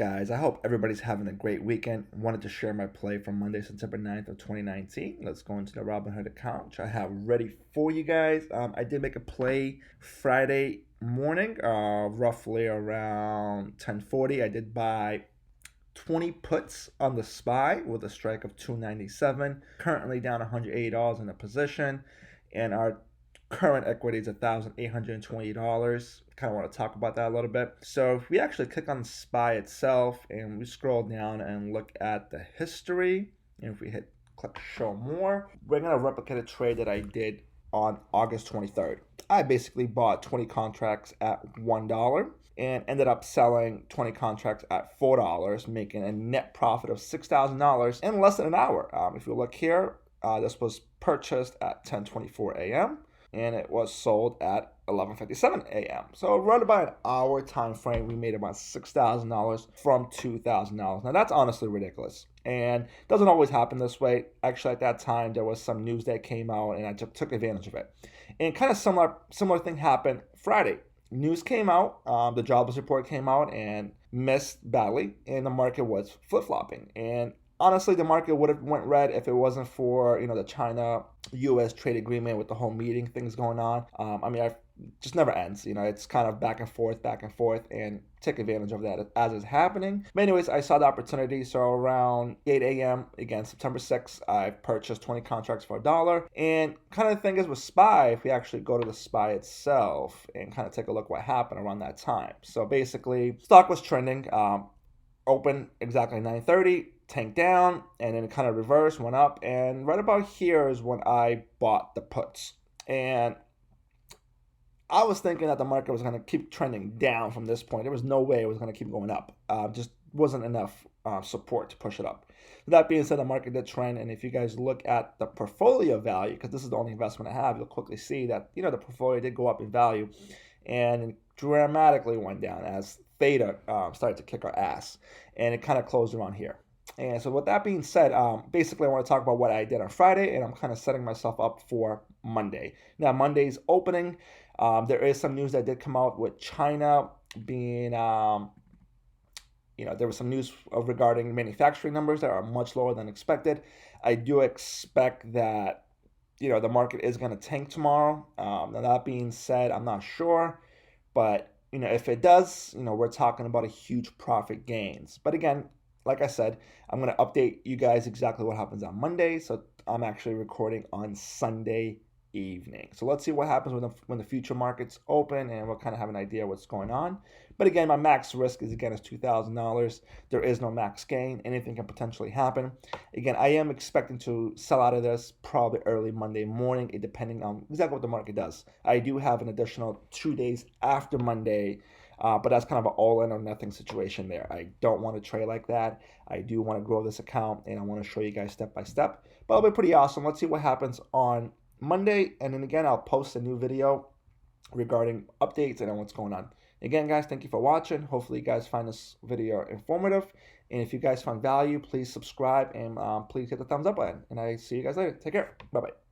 guys, I hope everybody's having a great weekend. Wanted to share my play from Monday, September 9th of 2019. Let's go into the Robinhood account, which I have ready for you guys. I did make a play Friday morning, roughly around 10:40. I did buy 20 puts on the SPY with a strike of 297. Currently down $180 in the position, and our current equity is $1,820. Kind of want to talk about that a little bit. So if we actually click on SPY itself and we scroll down and look at the history, and if we hit click show more, we're going to replicate a trade that I did on August 23rd. I basically bought 20 contracts at $1 and ended up selling 20 contracts at $4, making a net profit of $6,000 in less than an hour. If you look here, this was purchased at 10:24 a.m. and it was sold at 11:57 a.m. So right about an hour time frame, we made about $6,000 from $2,000. Now that's honestly ridiculous, and doesn't always happen this way. Actually, at that time, there was some news that came out, and I took advantage of it. And kind of similar thing happened Friday. News came out, the jobless report came out and missed badly, and the market was flip-flopping. And honestly, the market would have went red if it wasn't for the China-U.S. trade agreement with the whole meeting things going on. I just never ends. It's kind of back and forth, and take advantage of that as it's happening. But anyways, I saw the opportunity, so around 8 a.m. again, September 6th, I purchased 20 contracts for $1. And kind of the thing is with SPY, if we actually go to the SPY itself and kind of take a look what happened around that time. So basically, stock was trending, open exactly 9:30. Tanked down, and then it kind of reversed, went up, and right about here is when I bought the puts. And I was thinking that the market was going to keep trending down from this point. There was no way it was going to keep going up. Just wasn't enough support to push it up. That being said, the market did trend, and if you guys look at the portfolio value, because this is the only investment I have, you'll quickly see that the portfolio did go up in value, and dramatically went down as theta started to kick our ass, and it kind of closed around here. And so with that being said, basically I want to talk about what I did on Friday, and I'm kind of setting myself up for Monday. Now, Monday's opening, there is some news that did come out with China being, there was some news regarding manufacturing numbers that are much lower than expected. I do expect that, the market is going to tank tomorrow. Now, that being said, I'm not sure, but, if it does, we're talking about a huge profit gains. But again, like I said, I'm going to update you guys exactly what happens on Monday. So I'm actually recording on Sunday evening. So let's see what happens when the future markets open, and we'll kind of have an idea what's going on. But again, my max risk is $2,000. There is no max gain. Anything can potentially happen. Again, I am expecting to sell out of this probably early Monday morning, depending on exactly what the market does. I do have an additional 2 days after Monday, but that's kind of an all-in or nothing situation there. I don't want to trade like that. I do want to grow this account, and I want to show you guys step by step. But it'll be pretty awesome. Let's see what happens on Monday, and then again, I'll post a new video regarding updates and what's going on. Again, guys, thank you for watching. Hopefully, you guys find this video informative. And if you guys found value, please subscribe and please hit the thumbs up button. And I see you guys later. Take care. Bye-bye.